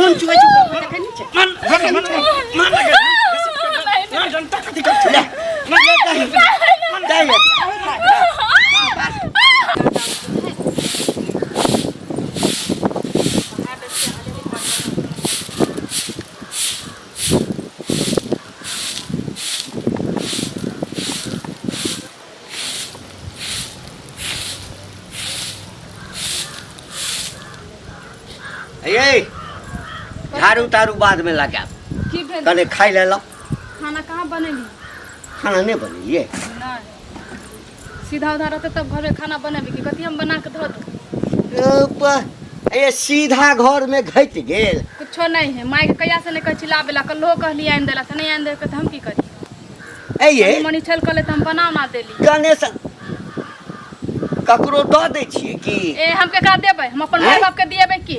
खून चुए चुका देखे नीचे मान लगे ना जनता का दिक्कत ले मन ये झाड़ू तारू बाद में लगा कने खाई ले लो खाना कहाँ बनेली खाना नहीं बनेलिए सीधा उधर रहते तब घर में खाना बनेबी कि कथी हम बना के धो दो ये सीधा घर में घट गेल कुछो नहीं है माई के कहिया से नहीं कह चिल्लाबेला कल्लो कहली आइन देला त नहीं आइन दे के हम की करी ये मनी छल कले त हम बना ना देली गणेश ककरो दऽ दै छिए कि हम केकरा देबै हम अपन माय बाप के दिएबै की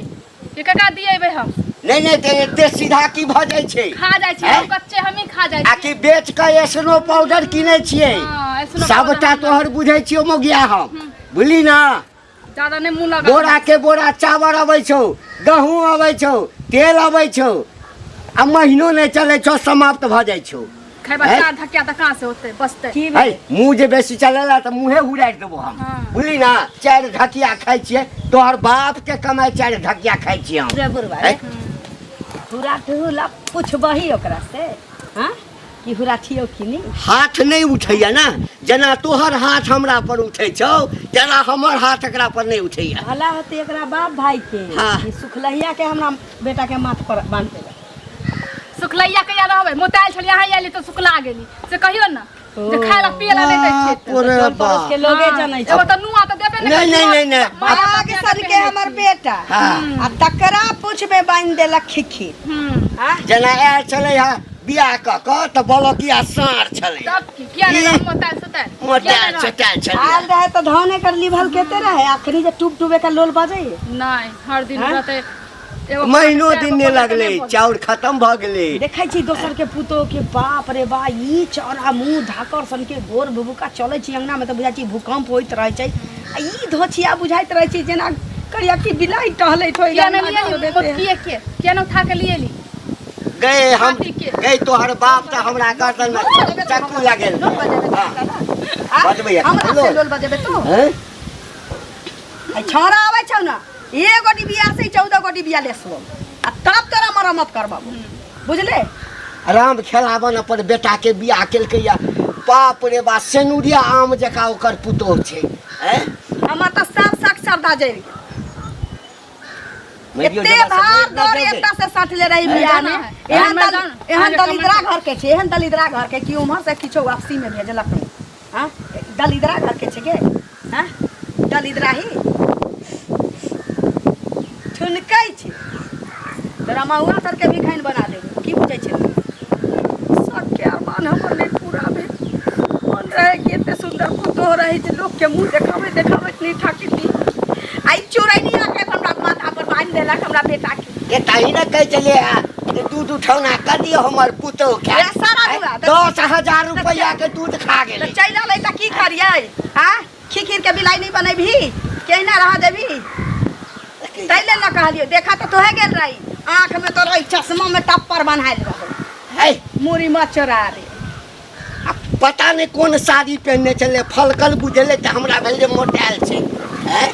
ये केकरा दिएबै हम नहीं ते एते सीधा की भ जाय छै खा जाय छै हम कच्चे हम ही खा जाय छै आकि बेच के एसनो पाउडर किनै छिए सबटा तोहर बुझै छियो मोगिया हम बुझली ना ज्यादा नहीं मुंह लगा बोरा के बोरा चावल अबै छौ गहूं अबै छौ तेल अबै छौ आ महीनो नहीं चले छौ समाप्त भ जाय छौ खैबा चार धक्का त कहां से होते बसते है मुंह जे बेसी चलेला त मुंहे उड़ाइ देबो हम बुझली ना चार ढकिया खाइ छिए तोहर बाप के कमाई चार ढकिया खाइ छिए हम रे बुरबा हुरा ठुला पूछबही ओकरा से हां कि हुरा ठियो कि नहीं हाथ नहीं उठैया ना जना तोहर हाथ हमरा पर उठै छौ तेना हमर हाथ एकरा पर नहीं उठैया भला होते एकरा बाप भाई के कि सुखलहिया के हमरा बेटा के माथ पर बांध देला सुखलैया के याद रहबै मोटाइल छल यहां आइली तो सुखला गेली से कहियो ना जे खायला पियला नहीं दै छै ओरे बाप के लोगे जनै छै एगो त नुआ त देबे नहीं माया के सर के हमर बेटा आ तकरा पूछ में बांध देला खिखी हां जना आयल छलै हा बियाह क त बलकिया सार छलै सब की किया नहीं मोटाइल मोटाइल छलै आल रहे त धाने कर लिभल केते रहे आखरी जे टूब टूबे का लोल बाजे नहीं हर दिन रहते महीनो दिन ने लगले चाउर खत्म भ गेले देखै छी दोसर के पुतो के बाप रे बा ई चौरा मुंह धाकर सन के गोर बुबुका चलै छी अंगना में त बुझाई छी भूकंप होइत रहै छै आ ई धोछिया बुझाइत रहै छी जेना करिया की बिलाई टहलै थोइ किया न लिए के किया न उठा के लिए ली गए हम गए तोहर बाप त हमरा गर्दन में चाकू लागल बजबै हमरा से लोल बजेबे तो हैं आ छोरा आबै छौ ना एगो डिबिया से 14 गो डिबिया लेसलो आ तब तोरा मरम्मत करबाबू बुझले आराम खेलावन अपन बेटा के बियाह केलकै या बाप रे बा सेनुरिया आम जका ओकर पुतोह छै हैं हमर त सब सक सरदा जरि एते भार दौड़ एकटा से साटले रही बियाह में एहन दलिद्रा घर के छै एहन दलिद्रा घर के कि उम्हर से किछो वापसी में भेजलक हां दलिद्रा घर के छै के हां दलिद्रा ही ठुनकै छै तोरा महुआ तर के भी खाइन बना देबो की बुझै छै सब के अरमान हमर नहीं पूरा भेल मन रहे कि एते सुंदर पुतोह रही जे लोग के मुंह देखाबै नहीं थाकी आई चोरैनिया के हमरा माथा पर बांध देलक हमरा बेटा के ताही न कह चले जे दूध उठौना कर दियो हमर पुतोह के सारा हुआ 10,000 रुपया के दूध खा गेलै चैल ले त की करियै हां खिखिर के बिलाई नहीं बनेबी केना रह देबी तैले न कहलियो देखा तो तोहे गेल रही आंख में तो रही चश्मा में टप्पर बनाइल रहो है मुरी मचरा रे पता नहीं कौन साड़ी पहनने चले फलकल बुझले त हमरा भेल जे मोटाइल छै हैं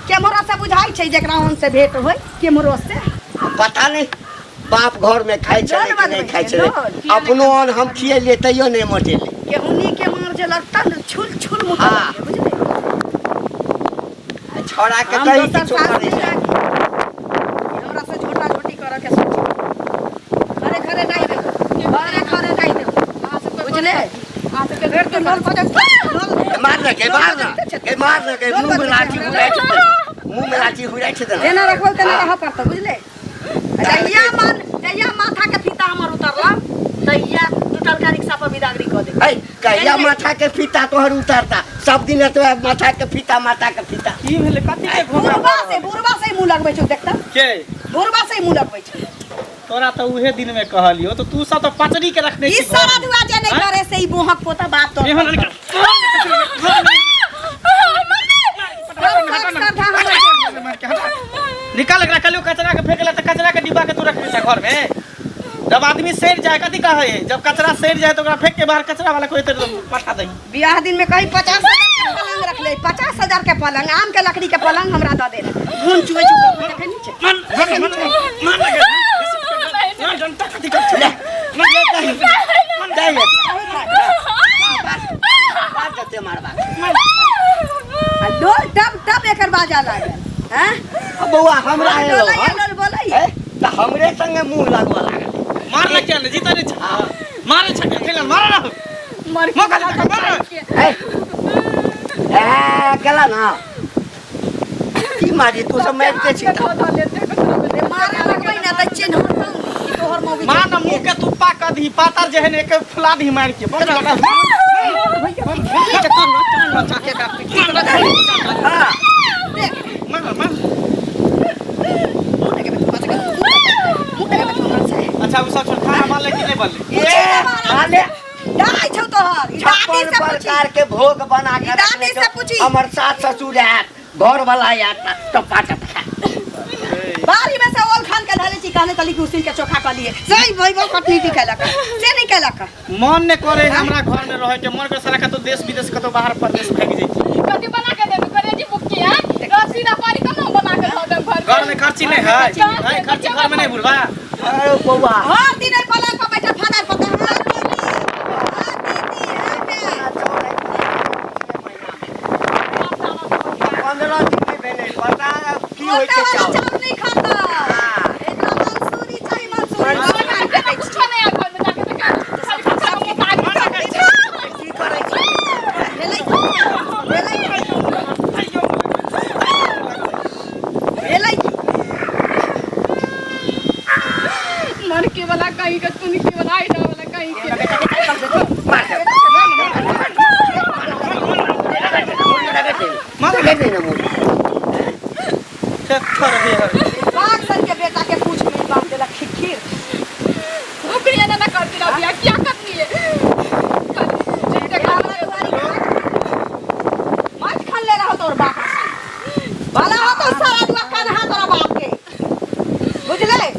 कैमरा से बुझाई छै जेकरा उन से भेंट होय कैमरो से पता नहीं बाप घर में खाइ छले कि नहीं खाइ छले अपनो अन हम खिएलिए तैयो नहीं मोटेले केहुनी के मार जे लगता न छुल छुल मुटा बुझले छोड़ा के कहीं किछो करे हमरा से छोटा छोटी करे के सोची खरे खरे नहीं दे खरे नहीं दे बुझले आ से घर तो लोल बजे मारना के मुंह में लाठी हुराइ छै जेना रखबो तेना रह पड़त बुझले जइया माथा के फीता हमर उतरला तइया टूटल का रिक्शा पर बिदागरी क दे है कहिया माथा के फीता तोहर उतरता सब दिन तो माथा के फीता की भेले कथि के बुरबा से मुंह लगबै छै देखता के बुरबा से मुंह लगबै छै तोरा तो उहे दिन में कहलियो तो तू सब तो पचड़ी के रखने ई सारा दुआ जे नहीं करे से ई बोहक पोता बात तो निकाल के रखलियो कचरा के फेंकला त कचरा के डिब्बा के तू रख दे घर में। जब आदमी सड़ जाए कथी कहे जब कचरा सड़ जाए तो ओकरा फेंक के बाहर कचरा वाला कोई तो पठा दई। बियाह दिन में कहीं 50,000 के पलंग रख ले, 50,000 के पलंग, आम के लकड़ी के पलंग हमरा दे दे। घूम चुए देखे नीचे मन जनता कथी कर ले मन दे बात जते मारबा आ डोल टप टप एकर बाजा लागे हैं। अब बउआ हमरा है डोल बोलै त हमरे संगे मुंह लागवा लागल। मार ना क्या जीता रे मारे छक्के खेल मार ना मर के मौका दे मार ए केला ना की मारी तू सब मैच के छी मारे लगबै ना त चिन्ह तोहर मौगी मार ना मुंह के तू पाक दी पातर जहन एक फुला दी मार के बंद लगा हां मार अच्छा उ सब खाना वाले कि नहीं बनले ए माले दाई छौ तोहर दादी से प्रकार के भोग बना के दादी से पूछी हमर सास ससुर है घर वाला या टपाटप खा बारी में से ओल खान के ढाले चिकाने तली कुर्सी के चोखा कर लिए सही भइबो कटनी दिखेला का से नहीं केला का मन ने करे हमरा घर में रहे के मन के सारा का तो देश विदेश का तो बाहर प्रदेश भाग जाई। कथी बना के दे करे जी बुक्की है रसी ना पारी त ना बना के दे घर घर में खर्ची नहीं है खर्ची घर में नहीं भूलबा। अरे बउआ हर दिन पलंग पर बैठा फादर पता नहीं खाता इतना मंसूरी चाहिए मंसूरी कुछ नहीं है घर में जाके देख खाली खर्चा को ताक की करे छी मर के वाला कहीं का तू के वाला आइडा वाला कहीं के मार ले नहीं ना थर है बाग सन के बेटा के पूछ में बांध देला खिखिर ओकरिया ना करती रह बिया क्या करनी है मत खान ले रहा तोर बाप भला हो तो सारा दुआ कान हाथ तोरा बाप के बुझले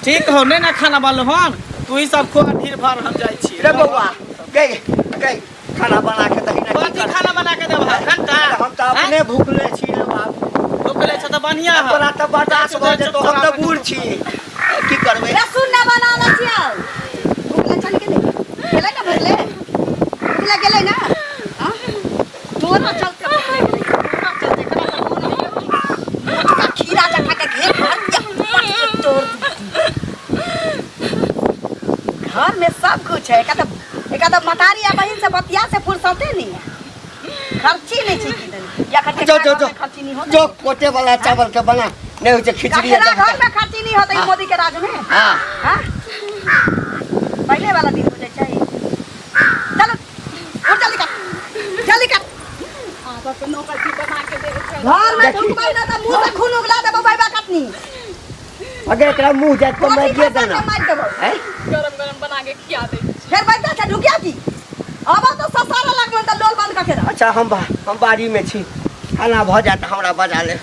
ठीक हो नहीं ना खाना वालो हन तू ही सब को ढेर भार हम जाई छी रे बउआ गई खाना बना के दही ना कथी खाना बना के देब घंटा हम तो अपने भूखले छी रे बाप भूखले छ त बढ़िया है तोरा त बर्दाश्त हो जे तो हम तो बूढ़ छी की करबे रसूल ना बनाना छियो भूखले चल के नहीं गेले ना भूखले गेले ना हां तोरा चल के खीरा चखा के घेर मार तोड़ घर में सब कुछ है एकादा मतारी या बहन से बतिया से फुर्सते नहीं है खर्ची नहीं छी की या खर्ची नहीं होता जो कोटे वाला चावल के बना नहीं हो खिचड़ी घर में खर्ची नहीं होता मोदी के राज में हां हां पहले वाला दिन हो जाए चाहिए चलो उठ जल्दी कर आप अपन नौकर की बना के दे घर में ढुकबै ना त मुंह से खून उगला देबो भाईबा कटनी अगर एकरा मुंह जात तो मैं दिए देना हैं गरम गरम बना के खिया दे फिर बैठा के ढुकिया की अब तो ससारा लगल त डोल बंद करके रख अच्छा हम बाड़ी में छी खाना भ जात हमरा बजा ले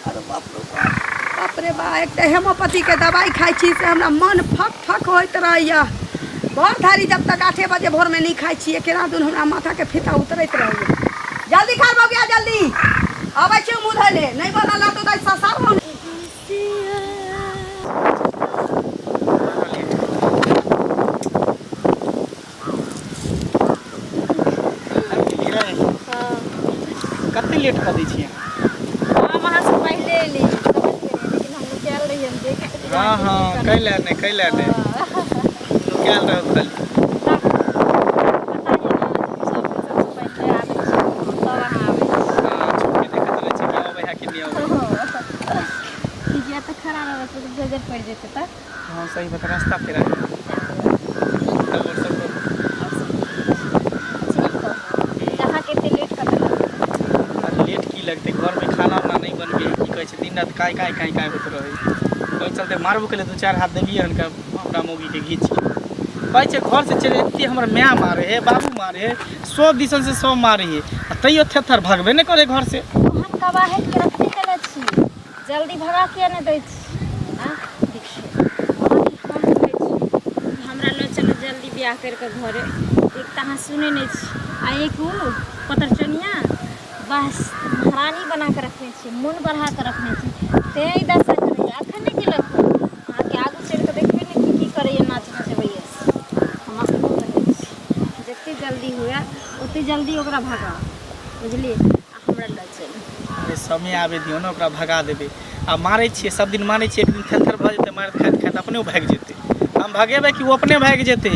अरे बाप रे बा एक त हेमोपैथी के दवाई खाई छी से हमरा मन फक फक होइत रहैया भोर थारी जब तक 8 बजे भोर में नहीं खाई छी एकेरा दिन हमरा माथा के फीता उतरैत रहैया जल्दी खा हो गया जल्दी आबै छी मुंह धोले नहीं बनला तो दाई ससार हो कते लेट कर दै छियै हां वहां से पहले ले लेकिन हम लोग चल रही हम देखे हां कैला नहीं क्या रहो कल पड़ जेते त हां सही बता रास्ता फेरा जहां के लेट कर लेट की लगते घर में खाना वाना नहीं बनबे की कहै छै दिन रात काय होत रहे ओइ चलते मारबो के लिए 2-4 हाथ देबिए हनका हमरा मोगी के घीच कहै छै घर से चले एते हमर माय मारे है बाबू मारे है 100 दिसन से 100 मारे है तैयो थेथर भागबे नहीं करे घर से हम कबाहे के रखते चले छी जल्दी भगा किया नहीं दै छी देखिए हम कहै छी हमरा लो चलो जल्दी ब्याह करके घरे एक तऽ अहाँ सुनै नहीं छी आ एक पतरचनिया बस महारानी बना के रखने छी मन बढ़ा के रखने छी ते इधर से करे अखन नहीं केलक अहाँ के आगू चल के देखबे नहीं की करे नाच नचबैया हम अपनो कहै छी जते जल्दी हुए ओते जल्दी ओकरा भगा बुझलिए हमरा लो चल अरे समय आबे दियो ना ओकरा भगा देबे आ मारै छियै सब दिन मारै छियै एक दिन थरथर भऽ जेतै मारैत खाइत खाइत अपने भागि जेतै हम भगेबै कि वो अपने भागि जेतै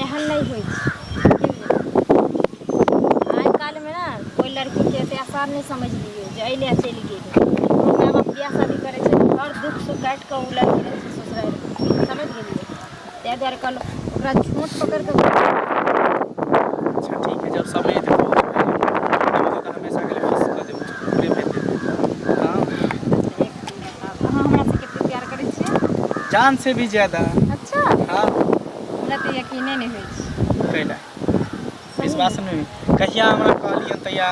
एहन नहीं होइ आइ काल में ना कोई लड़की के एते आसान नहीं समझ लियो जे अइले चलि गेल माय बाप बियाह शादी करे छै हर दुख सुख काट के उ लड़की रहे छै ससुराल समझ गेलिए ते द्वारे कल ओकरा झूठ पकड़ के अच्छा ठीक है जब समय एतै तो हमेशा के लिए फिक्स कर देबै प्रेम हेतै हां अहाँ हमरा से कितना प्यार करै छियै जान से भी ज्यादा अच्छा हां हमरा तो यकीने नहीं होइ छै कैला विश्वास नहीं कहिया हमरा कहलियन तैया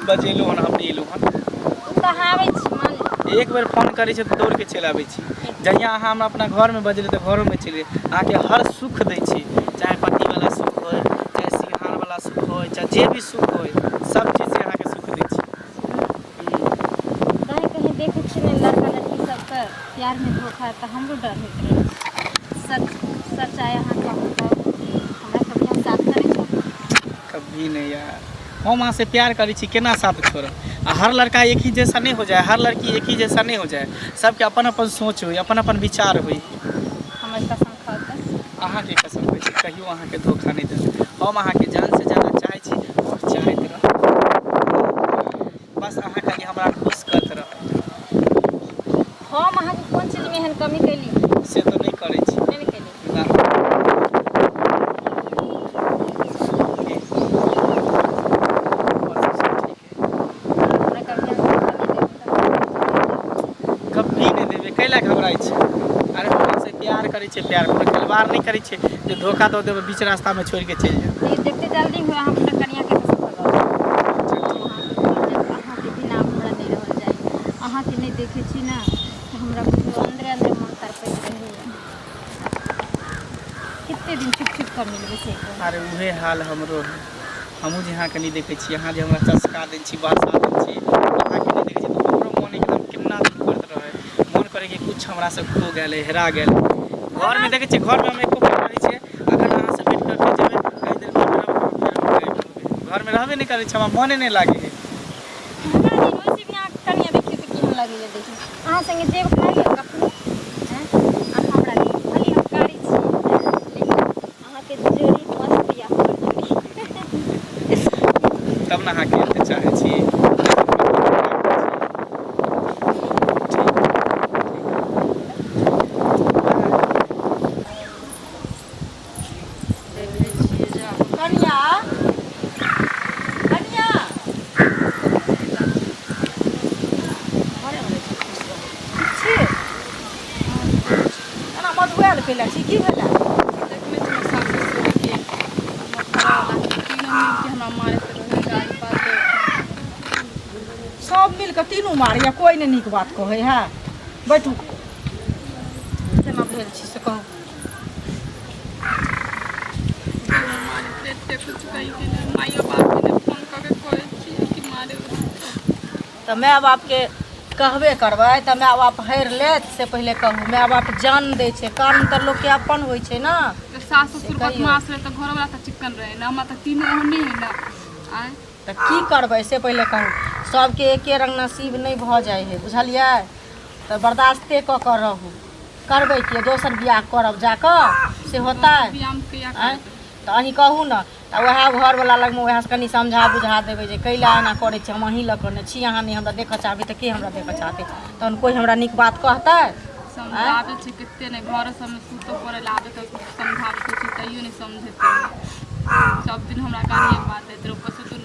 बजेलु हन हम एलु हन तू तऽ आबै छी मान ले एक बेर फोन करै छै तऽ दौड़ के चलि आबै छी जहिया अहाँ हमरा अपना घर में बजेलिए तऽ घरों में चलिए अहाँके हर सुख दै छी चाहे पति वाला सुख होय चाहे सिंहार वाला सुख होय चाहे जे भी सुख होय सब चीज से अहाँके सुख दै छी कहीं कहीं देखे छी ने लड़का लड़की सबके प्यार में धोखा तऽ हमरो डर होइत रहे सच सच आए अहाँ कहू तऽ हमरा कभी हम साथ करै छी कभी नहीं यार हम अहाँ से प्यार करै छी केना साथ छोड़ब आ हर लड़का एक ही जैसा नहीं हो जाए हर लड़की एक ही जैसा नहीं हो जाए सबके अपन अपन सोच होई अपन अपन विचार होई हमर कसम खा कऽ अहाँ के कसम होइ छै कहियो अहाँ के धोखा नहीं देब हम अहाँ के जान से ज्यादा चाहै छी और चाहैत रह बस अहाँ खाली हमरा खुश करत रह हम अहाँके कोन चीज में एहन कमी कैली से तो नहीं करै छी नहीं कैली ना हमरा कभी कभी नहीं देबे कैला घबराई छै अरे हमरा से प्यार करै छै प्यार पर खिलवाड़ नहीं करै छै जे धोखा दऽ देबै बीच रास्ता में छोड़ के चलि जाए ये देखते जल्दी हुए हम अपना कनिया के कसम खा अहाँ के बिना हमरा नहीं रह जाए अहाँ के नहीं देखे छी ना तो हमरा कुछ अंदरे अंदरे मन तड़पैत रहैया कितने दिन छुप छुप कर मिलबे से अरे उहे हाल हमरो है हमहूँ जे अहाँके नहीं देखै छी अहाँ जे हमरा चस्का दै छी बरसा दै छी अहाँके नहीं देखै छी तऽ हमरो मन एकदम केना दुख करैत रहै मन करे कि कुछ हमरा से खो गेलै हेरा गेलै घर में देखै छियै घर में हम एको बार रहै छियै अगर अहाँ से भेंट करके जेबै कई देर बाद घर में रहबे नहीं करै छै हमरा मने नहीं लागे है हमरा दिन वैसे भी अहाँ कनिया देखियो तऽ केहन लागैया देखियो अहाँ संगे जेब खाइए कखनो हैं अहाँ हमरा नहीं खाली हम कारी छी लेकिन अहाँ के जोड़ी मस्त या हमर जोड़ी तब ना अहाँके एते चाहै छी कनिया कनिया छी एना मधुआल कैला छी की भेला देखले छी हमर सासु ससुर के हमरा मारैत रहे गाड़ी पाते सब मिल के तीनू मारिया कोई ने नीक बात कहे है बैठू केना भेल छी से कहू कुछ कही के माइयो बाप के फोन करके कहै छी कि मारे तऽ माय बाप के कहबे करबै तऽ माय बाप हरि लेत से पहिले कहू माय बाप जान दै छै कारण तऽ लोक के अपन होइ छै ना सास ससुर बदमाश रहे तऽ घरवाला तऽ चिक्कन रहे ना हमरा तऽ तीनों ओहने है ना आय तऽ की करबै से पहिले कहू सबके एके रंग नसीब नहीं भऽ जाइ है बुझलियै तऽ बर्दाश्ते कऽ कऽ रहू करबै कि दोसर बियाह करब जाकऽ से होतै व्यायाम के या आँय तऽ अहीं कहू ने तऽ वएह घरवला लगमे वएह कनि समझा बुझा देबै जे कैला एना करै छी हम अहीं लऽ कऽ नहि छी अहाँ नहि हमरा देखऽ चाहबै तऽ के हमरा देखऽ चाहतै तहन कोइ हमरा नीक बात कहतै समझाबे छै कते ने घर सब में सुतो पड़े लाबे तऽ समझाबे छै तैयो नहीं समझते सब दिन हमरा गालिए बात है तो ऊपर से तो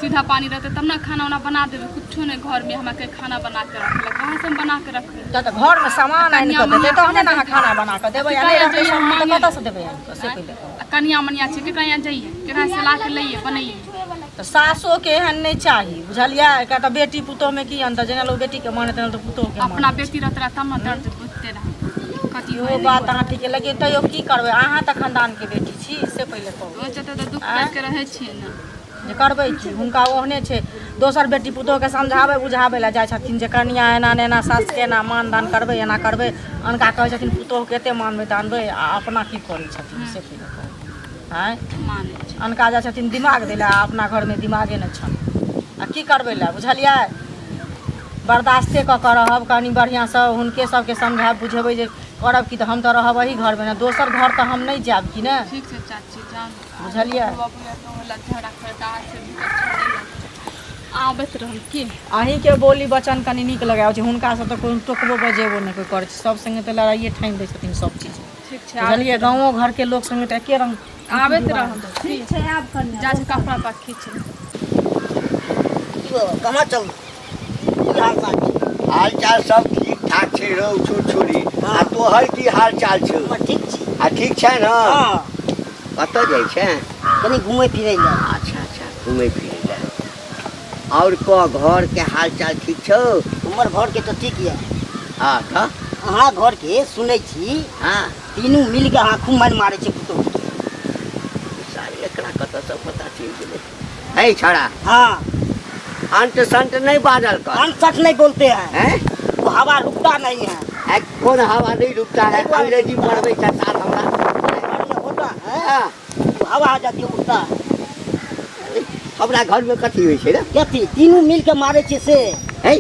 सीधा पानी रहते तब ना खाना वाना बना देवे कुछो नहीं घर में हमरा के खाना बना के रखले कहां से हम बना के रखले तऽ घर में सामान आनि कऽ देतै तहने ने अहाँ खाना बना कऽ देबै आ नहि रहतै सामान तऽ कतऽ से देबै आनि कऽ से पहिले कनिया मनिया छै केकरा यहाँ जाइए केकरा से ला के लइए बनइए तो सासो के एहन नहीं चाहिए बुझलिए का तो बेटी पुतोह में की अंतर जेना लोग बेटी के माने तेना तो पुतोह के अपना माने बेटी रहता तब न दर्द बुझते रह कथी वो बात अहाँ ठीक लगे तैयो की करबै अहाँ तऽ खानदान के बेटी छी इससे पहले कहू जते तऽ दुख पाइ के रहै छियै ने जे करबै की हुनका ओहने छै दोसर बेटी पुतोह के समझाबै बुझाबै लए जाइ छथिन जे कनिया एना एना सास के एना मान दान करबै एना करबै अनका कहै छथिन पुतोह के एते मानबै तऽ आनबै आ अपना की करै छथिन से पहले कहू आँय मानै छै अनका जाइ छथिन दिमाग दै लए अपना घरमे दिमागे नहि छनि आ की करबै लए बुझलियै बर्दाश्ते कऽ कऽ रहब कनि बढ़िआँसँ हुनके सबके समझायब बुझेबै जे करब की तऽ हम तऽ रहब एही घरमे ने दोसर घर तऽ हम नहि जायब की ने ठीक छै चाची जान बुझलियै आबैत रहल की अहीँके बोली वचन कनि नीक लगाबै छै हुनकासँ तऽ कोइ टोकबो बजेबो नहि कोइ करै छै सब सङ्गे तऽ लड़ाइए ठानि दै छथिन सब चीज ठीक छै बुझलियै गाँवो घरके लोक सङ्गे तऽ एके रङ्ग आबैत रहल ठीक छै आब कनि जा छै कपड़ा पर खींच कहाँ चल हाल चाल सब ठीक ठाक छै रौ छोरी आ तोहर की हाल चाल छौ ठीक छी आ ठीक छै ने हाँ कतऽ जाइ छै कनी घूमे फिरे ला अच्छा घूमै फिरै लए और कह घर के हाल चाल ठीक छौ हमर घर के तो ठीक है हाँ तऽ अहाँ घर के सुनै छी हाँ तीनू मिल के अहाँ खूब मारि मारे छै पुतोह सारी एकरा कतऽसँ पता चलि गेलै है छड़ा हाँ अंट संट नहीं बादल कर हम सच नहीं बोलते हैं हैं वो हवा रुकता नहीं है है कौन हवा नहीं रुकता है अंग्रेजी पढ़बै छै साल हमरा बढ़िया होता है हाँ, वो हवा जाके उठता है हमरा घर में कथी होइ छै रे क्या थी तीनू मिल के मारे छै से है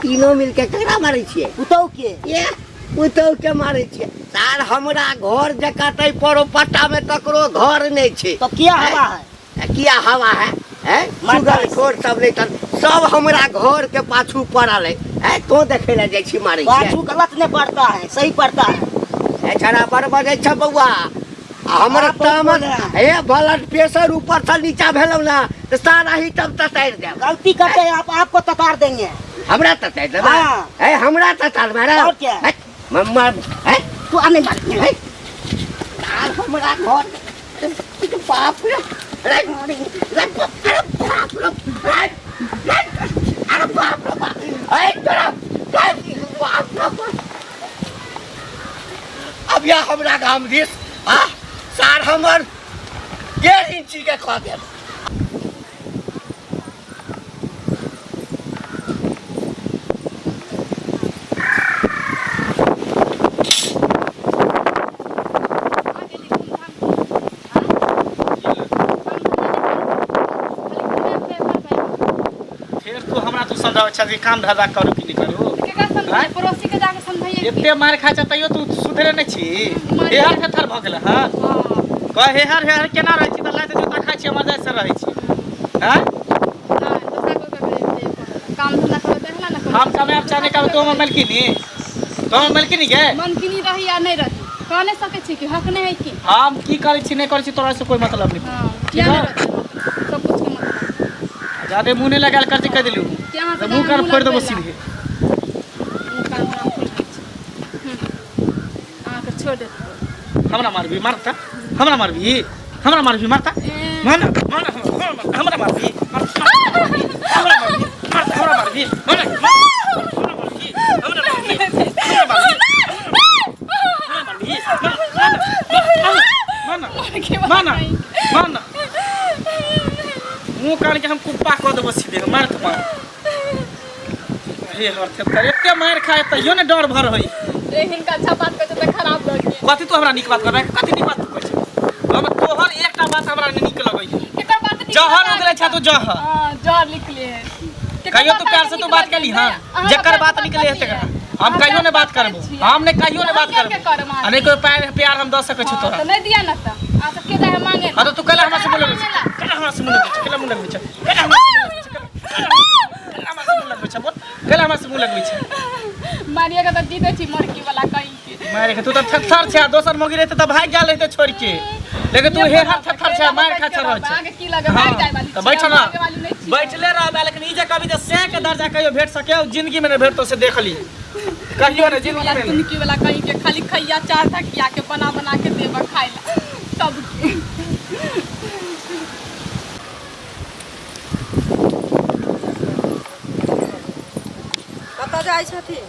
तीनों मिल के केकरा मारै छियै पुतोह के ये पुतोह के मारै छियै सार हमरा घर जकाँ तै परो पट्टा में ककरो घर नहीं छै तो क्या हवा है किया हवा है सुगर खोर सब नहीं तन सब हमरा घर के पाछू पड़ल है तो देखे ला जाइ छी मारै बाछू छियै गलत नहीं पड़ता है सही पड़ता है ए छड़ा पर बजै छ बौआ आ हमर अहाँ बहुत तामत बोले हैं। हे ब्लड प्रेशर ऊपर से नीचा भेलौ ना तो सारा ही तब ततार देब गलती करते हैं आप आपको ततार देंगे हमरा ततार देब हाँ। है हमरा ततार मारा और क्या? मम्मा है तू आने मार है तार हमरा घर बाप रे अरे बाप रे अरे बाप रे बाप अरे तोरा बाप रे बाप अब या हमरा गाम दिस सार हमर 1.5 इंची के खा देब फिर तू हमरा तू समझाओ अच्छा जी काम धंधा करू कि नहीं करू केकरा समझाई पड़ोसी के जाके समझाइए एते मार खा छ तैयो तू सुधरे नहीं छी हेहर फेथर भ गेल हां कह हेहर केना रहै छी त लाइट जोता खाइ छी हमर जाय से रहै छी हैं काम धंधा करे देहला ना हम समय अब चाहने का तो हमर मलकिनी तो हमर मलकिनी के मन किनी रही या नहीं रही कह नहीं सके छी कि हक नहीं है कि हम की करै छी नहीं करै छी तोरा से कोई मतलब नहीं हां क्या नहीं रहते सब कुछ के मतलब ज्यादा मुंह नहीं लगाल कर कह दिलू क्या हां तो मुंह कर फोड़ देबो सीधे आके छोड़ दे हमरा मारबी मारता हमरा मारबी मारता मान हमरा मारबी मुँह कान के हम कुप्पा कह देबो सीधे मार के मार हे हर थेतर एते मार खाए तइयो ने डर भर होई हिनका अच्छा बात करे त खराब लगे कथि तू हमरा नीक बात कर कथि नीक बात तू कहै छै हम तोहर एकटा बात हमरा नीक लगै छै केकर बात नहीं जहर उगले छ तू जहर हां जहर निकले है कहियो तू प्यार से तू बात कली हां जकर बात निकले है तकरा हम कहियो ने बात करबो हम ने कहियो ने बात करबो अने कोई प्यार हम द सकै छी तोरा तो नहीं दिया ना त आ सब के जाए मांगे हां तो तू कला हमरा से बोले कला हमरा से बोले कला मुंह लगबै छ कला हमरा से मुंह लगबै छ बोल कला हमरा से मुंह लगबै छ मारिएगा तो जीते छी मरकी वाला कहीं के मारे के तू तो थरथर छ दोसर मोगी रहते त भाग गेल रहते छोड़ के लेकिन तू हे हाथ थरथर छ मार खा छ रह छ आगे की लगे भाग जाए वाली तो बैठ ना आगे वाली नहीं छी। बैठले रह लेकिन ई जे कभी जे से के दर्जा कहियो भेट सके जिंदगी में ने भेट तो से देख ली कहियो ने जिंदगी वाला में तुनकी वाला कहीं के खाली खैया चार धकिया के बना के देबा खाइला सब जाइ छथिन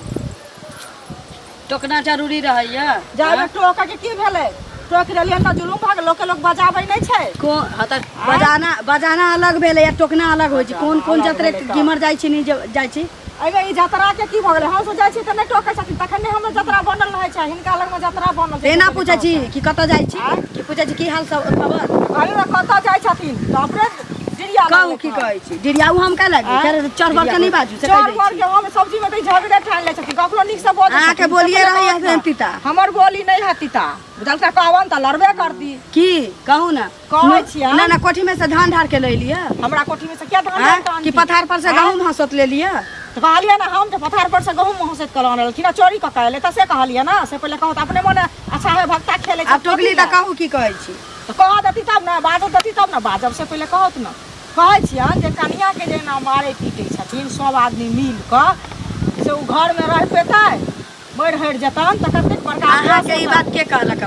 टोकना जरूरी रहैया जाबे टोका के की भेलै टोक रहलियन त जुलुम भाग लोग बजाबै नै छै बजाना अलग भेलै या टोकना अलग होइ छै कोन जतरे कीमर जाइ छी नहीं जाइ छी अगे ई जतरा के की भ गेलै हम सोचै छी त नै टोकै छथिन तखन नै हमर जतरा बनल रहै छै हिनका लग में जतरा बनल छै एना पूछै छी कि कतऽ जाइ छी कि पूछै छी की हाल सब खबर अरे कतऽ जाइ छथिन त अपने डिरिया कहू की कहै छी डिरियाऊ हम का लागी फेर चढ़बर के नहीं बाजू से कह दै चढ़बर के हम सब्जी में झगड़े ठान ले छथिन ककरो निक से बोल अहाँ के बोलिए रही है तीता हमर बोली नै हतिता बुझल का कहवन त लड़बे करती की कहू ना कहै छियै ना कोठी में से धान ढार के ले लिया हमरा कोठी में से क्या धान ढार कि पथार पर से गहूम हंसत ले लिया तो कहलिए ना हम तो पथार पर से गहूम हंसत कलान रहल कि ना चोरी क कहले त से कहलिए ना से पहले कहत अपने मन अच्छा है भक्ता खेले अब टोकली त कहू की कहै छी तो कह देती तब ना बाजब देती तब ना बाजब से पहले कहत ना कहै छियन जे कनिया के जे ना मारे पीटे छथिन सब आदमी मिल क से उ घर में रह पेतै मर हट जतन त कतेक बड़का अहाँ के ई बात के कहलक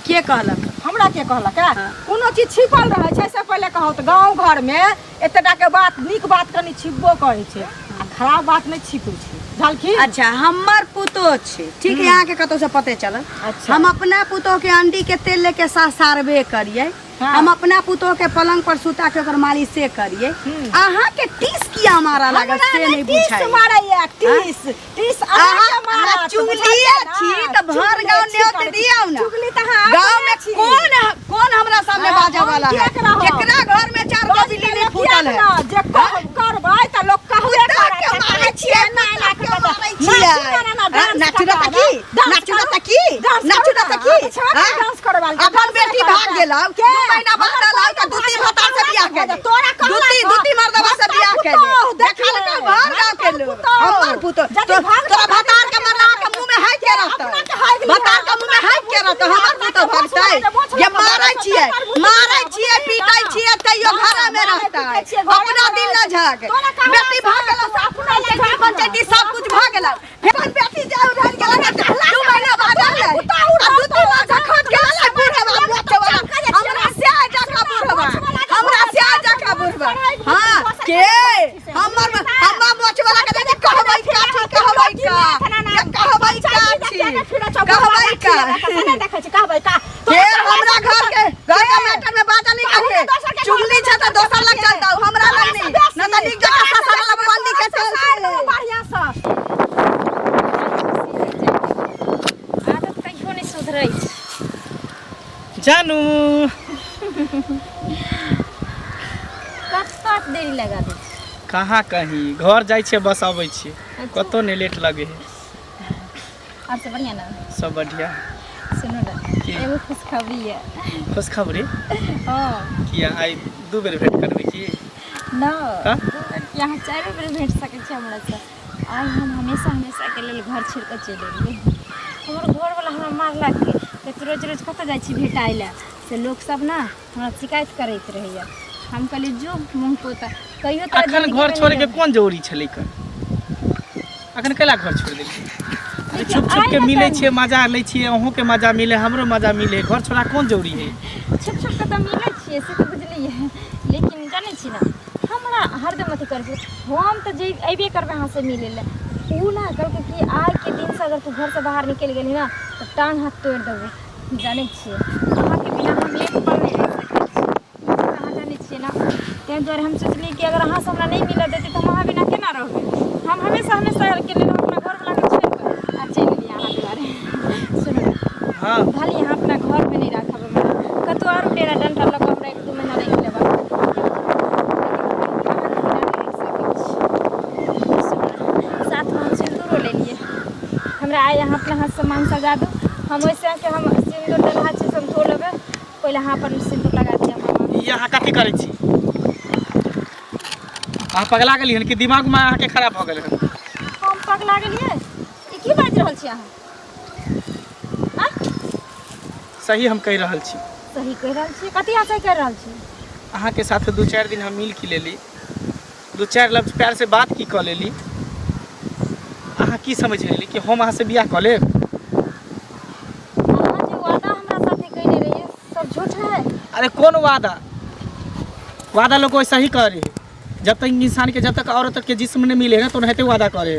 के कहलक हमरा के कहलक कोनो चीज छिपल रहे छै से पहले कहत गांव घर में एतटा के बात नीक बात कनी छिपबो करै छै आ खराब बात नहीं छिपै छै झलकी अच्छा हमर पुतो छे ठीक है यहाँ के कतो से पते चल अच्छा। हम अपना पुतो के अंडी के तेल लेके सारबे करिए हम अपना पुतो के पलंग पर सुता के ओकर मालिश से करिए अहाँ के टीस किया मारा लागत से नहीं बुझाई टीस मारैया टीस अहाँ के मारा चुगलिए छी त भर गांव न्योत दियौ ना चुगली त हां गांव में कौन हमरा सामने बाजा वाला है केकरा घर में 4 गो बिल्ली फूटल है जे करबै त लोग कहबे करे मारै छियै ना ना के मारै छियै नाचुरा त की डांस करबा अपन बेटी भाग गेलौ 2 महीना बाद लाल का दूती भतार से बियाह के तोरा दूती मर्दवा से बियाह के देखल का घर गांव के लोग हमर पुतो तोरा भतार के मरला के मुंह में हाथ के रहत भतार के मुंह में हाथ के रहत हमर पुतो भगतै ये मारै छियै पीटै छियै तैयो घर में रहतै अपना दिल न झाग बेटी भाग गेलौ अपना बेटी पंचायती सब कुछ भाग गेलौ फेर बेटी जाउ रह गेलौ 2 महीना बाद आलै आ दूती माथा खट गेलै बुढ़वा मोटे वाला हमरा से आजा का बुढ़वा हां के हमर मोच वाला के देख कहबै का फेर हमरा घर के मैटर में बात नहीं करे चुगली छ त दोसर लग चल जाऊ हमरा लग नहीं न त निक जका ससुर वाला बंदी के चल बढ़िया सा आदत कहियो नहीं सुधरै छै जानू कत देरी लगा दे कहाँ कहीं घर जाइ छियै बस अबै छियै कतौ नहीं लेट लगे है और सब बढ़िया ना सब बढ़िया सुनो ना एगो खुशखबरी है खुशखबरी हां किया आई 2 बेर भेंट करबे की ना का यहाँ 4 बेर भेंट सके छै हमरा से आई हम हमेशा के लेल घर छोड़ के चलि एलिए हमर घर वाला हमरा मारलक के रोज कत जाइ छी भेटाइला से लोग सब ना हमरा शिकायत करैत रहैया हम कहली जो मुंह पोता कहियो त अखन घर छोड़ के कोन जरूरी छलै कर अखन कैला घर छोड़ देली छुप के मिले छियै मजा ले छियै अहूँ के मजा मिले हमरो मजा मिले घर छोड़ा कौन जरूरी है छुप के त मिले छियै से त बुझलिए लेकिन जानै छी ना हमरा हरदम अथी कर हम त जे अइबे करबे अहाँ से मिले ले उ ना कहलकै कि आज के दिन से अगर तू घर से बाहर निकल गेली ना तो टांग हाथ तोड़ देबे जानै छियै अहाँ के बिना हम एक पल नहीं रह सकते कहाँ जानै छियै ना तै द्वारे हम सोचली कि अगर अहाँ से हमरा नहीं मिल देती तो हम अहाँ बिना केना रहबै हम हमेशा के लिए अपना घर वाला के छोड़ कर आ चल गेली अहाँ दुआरे सुनो हां खाली यहाँ अपना घर में नहीं रखब हमरा कतो और डेरा डंटा लग हमरा 1-2 महीना रख लेबा साथ में हम सिंदूर ले लिए हमरा आए यहाँ अपना हाथ से मान सजा दो हम वैसे के हम सिंदूर डलहा से हम धो लेबे पहले हां पर सिंदूर लगा दिया मामा यहाँ कथी करै छी अहाँ पगला गेली हन कि दिमाग में अहाँ के खराब भ गेल हन हम पगला गेलिए ई की बाज रहल छी अहाँ सही हम कह रहल छी सही कह रहल छी कथी आशा कर रहल छी अहाँ के साथ 2-4 दिन हम मिल की लेली 2-4 लफ्ज प्यार से बात की क लेली अहाँ की समझ लेली कि हम अहाँ से बियाह क लेब अहाँ जे वादा हमरा साथे कइले रहिए सब झूठ है अरे कौन वादा लोग वैसा ही करे जब तक इंसान के जब तक औरत के जिस्म नहीं मिले ना तो नहीं वादा करे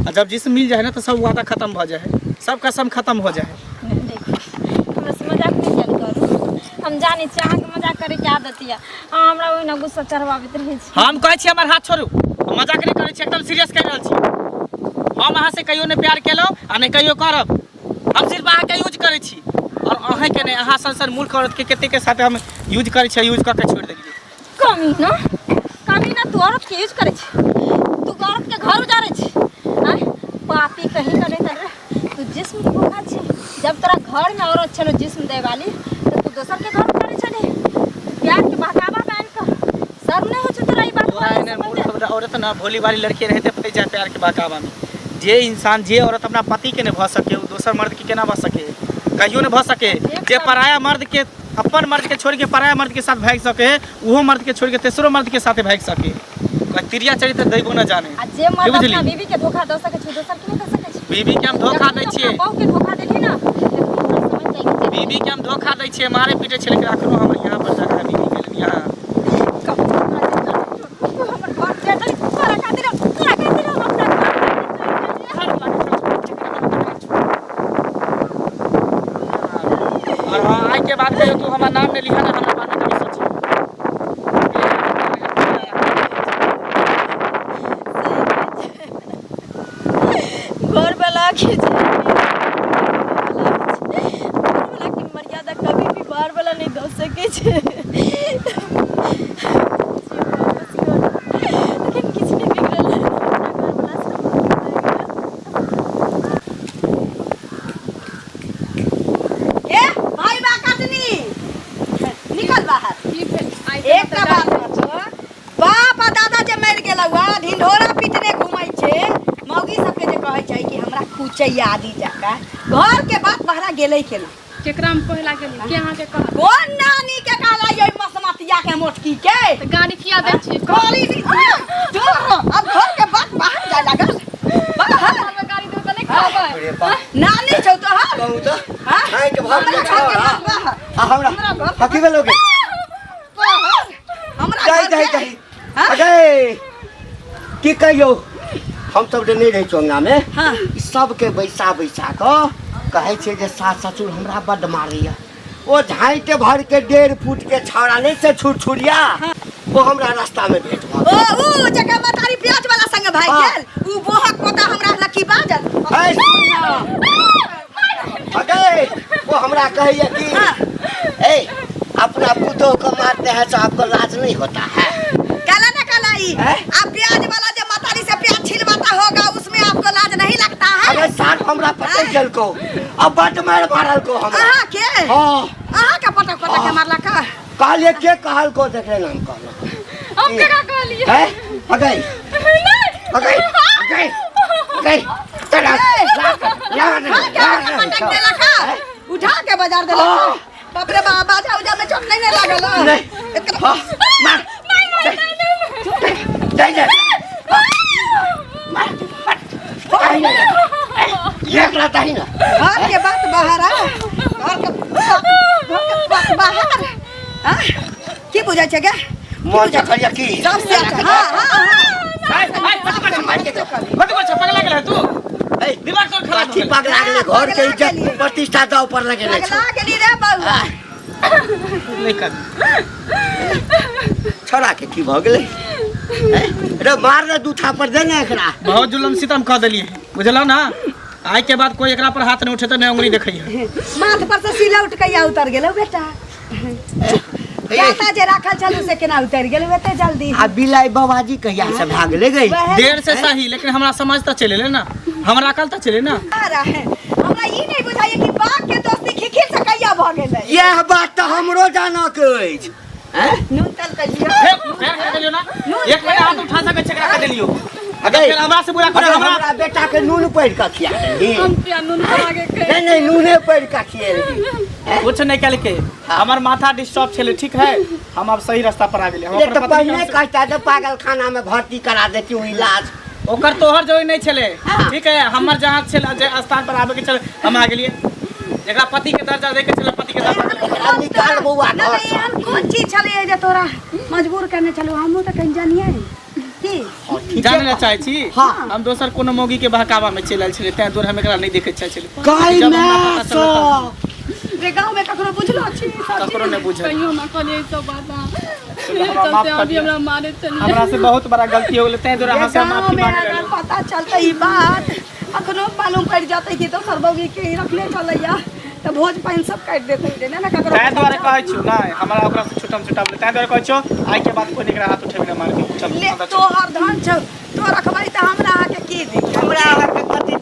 और जब जिस्म मिल जाए ना तो सब वादा खत्म हो जाए, सब कसम खत्म हो जाए। हमरा से मजाक नहीं कल करू, हम जाने छी अहाँ के मजाक करे के आदत या हमरा ओहि ना गुस्सा चढ़वाबैत रहै छी। हम कहै छी हमर हाथ छोड़ू, हम मजाक नहीं करै छी, एकदम सीरियस कह रहल छी। हम अहाँ से कहियो नहीं प्यार केलहुँ आ नहीं कहियो करब, हम सिर्फ अहाँ के यूज करै छी और अहाँ के नहीं। अहाँ संसार मूर्ख औरत के कते के साथ हम यूज करै छी, यूज करके छोड़ देलिए। कमी ना तू औरत के यूज करे छी, तू औरत के घर उजारे छी। आय पापी कहीं करे तर तू जिस्म के भूखा छी। जब तोरा घर में औरत चलो जिस्म दे वाली तो तू दोसर के घर करे चले। प्यार के बहकावा पहन कर शर्म नहीं हो छ तोरा ई बात बोले। औरत ना भोली वाली लड़की रहते फंस जाए प्यार के बहकावा में। जे इंसान जे औरत अपना पति के नहीं भ सके, वो दोसर मर्द के केना भ सके, कहियो नहीं भ सके। जे पराया मर्द के अपन मर्द के छोड़ के पराया मर्द के साथ भाग सके, वो मर्द के छोड़ के तेसरो मर्द के साथ भाग सके। तिरिया चरित्र दैबो न जाने। आ जे मर्द अपना बीवी के धोखा द सके छै, दोसर के नहीं द सके छै। बीवी के हम धोखा दै छियै, बहु के धोखा देली ना समझ जाएगी। बीवी के हम धोखा दै छियै, मारे पीटे छै, लेकिन अखनो हमर यहाँ पर जाकर बीवी के लिए यहाँ हमर घर के तरी तोरा खातिर और हाँ आज के बाद तू हमारा नाम नहीं लिखा ना, हमारे बारे में कभी सोची। घर वाला के मर्यादा कभी भी बाहर वाला नहीं दे सके छे। लेकिन किछ नहीं बिगड़ल है, घर वाला ए भाई बा कटनी निकल बाहर। एकटा बात बतो, बाप आ दादा जे मर गेलौ ढिंढोरा पीटने घुमै छे, मौगी सबके जे कहै छै कि हमरा कुचैया आदि जाका घर के बात बहरा गेलै केना। केकरा में पहला गेली के अहाँ के कह कोन नानी के कहला ये मसमतिया के मोटकी के तो गाड़ी खिया दे छी। कोली जो अब घर के बात बाहर जाय लागल। बाहर गाड़ी दे तो नहीं खाबे। अरे बा नानी छौ तो हां कहू तो हां हां के भाग ले हमरा घर के बात बाहर हमरा हकीवे लोगे बाहर हमरा जाई घर जाई के- जाई हाँ? अगे की कहियो हम सब नहीं रहे चोंगा में। हाँ। सब के बैसा बैसा को कहे छे जे सास ससुर हमरा बड मारिया। ओ झाइटे भर के 1.5 फुट के छौड़ा नहीं से छुरछुरिया, वो हमरा रास्ता में भेट भ ओ जगह मतारी प्याज वाला संग भाई हाँ। गेल उ बोहक पोता हमरा लकी बाजल। है अगे वो हमरा कहिए कि ए अपना पुतोह को मारते हैं तो आपको लाज नहीं होता है। काला ना कालाई हैं? आप प्याज वाला जो मतारी से प्याज छिलवाता होगा उसमें आपको लाज नहीं लगता है। अरे साथ हमरा पता चल को अब बट मार मारल को हम। आहा के हां आहा का पटक पटक के मारला का काले के कहल को देख ले नाम कहलो हम केकरा कहलिए है अगे अगे अगे अगे चला पटक देला का उठा के बाजार देला का। बाप रे बाप बाजा उजा में चोट नहीं लागल नहीं इतना हां मार जाई जा एक लाता ही ना घर के बात बाहर आ घर के बात बाहर हां की बुझाय छै गे मन चखलिया की सब से हां हां मत बोल पगला गेल है तू, दिमाग तोर खराब ठीक पाग लागले घर के इज्जत प्रतिष्ठा दाव पर लगेले लगला गेली रे बउआ नहीं कर। छोड़ा के की भ गेलै रे मार रे दू थापर दे ना एकरा। बहुत जुलम सितम कह देलिए बुझल ना। आज के बाद कोई एकरा पर हाथ नहीं उठे तो नहीं उंगली देखिए। माथ पर से सिला उठ के उतर गेलो बेटा जाता जे राखल छलू से केना उतर गेल एते जल्दी। आ बिलाई बाबाजी कहिया से भाग ले गई। देर से सही लेकिन हमरा समझ तो चले ले ना, हमरा अकल तो चले ना। हमरा ई नहीं बुझाइए कि बाप के दोस्ती खिखिर से कहिया भ गेलै। यह बात तो हमरो जाना के अछि। हैं नून तल के जियो फेर कर देलियो ना, एक बेर हाथ उठा सके छकरा कर देलियो। अगे फिर हमरा से बुरा करे हमरा हमरा बेटा के नून पैर का खिया देली। हम पिया नून खा के नहीं नहीं नूने पैर का खिएली। कुछ नहीं कल के हमर माथा डिस्टर्ब छले, ठीक है हम अब सही रास्ता पर आ गेले। हम ये अपना तो पत्नी पहले के कहता था पागल खाना में भर्ती करा देती हूँ इलाज। ओकर तोहर जोई नहीं छले, ठीक है हमर जहां छले जे स्थान पर आवे के चले हम आ गेलिए। एकरा पति के दर्जा दे के चले, पति के दर्जा एकरा निकाल बउआ घर नहीं से। हम कौन चीज छले जे तोरा मजबूर करने चलो हमहु त कहीं जानिए की हाँ, ठीक जाने है। ला चाहे छी हाँ। हम दोसर कोनो मौगी के बहकावा में चलल छले तै दूर हम एकरा नहीं देखे चाहे छले गाय जब में हमरा पता चलल रे गाँव में ककरो बुझलो छी ककरो नहीं बुझल कहियो हमरा कहलिए सब बात हमरा माफ चलते कर अभी दिया। हमरा मारे चली हमरा से बहुत बड़ा गलती हो गेलै तै दूर अहाँ से गाँव माफी में मांग अगर लेलहुँ पता चलते ई बात अखनो मालूम पड़ जाते कि दोसर बौगी के ही रखले चलैया तो भोज पानि सब काटि देते रे ना ककरो तै द्वारे कहै छी नहीं हमरा ओकरा से छुटम छुटा बोले तै द्वारे कहै छी आइ के बाद कोई एकरा हाथ उठेबे ना मार के चल ले अंदर चल। तोहर धन छौ तो रखबै त हमरा आके की दी हमरा अहाँके कथी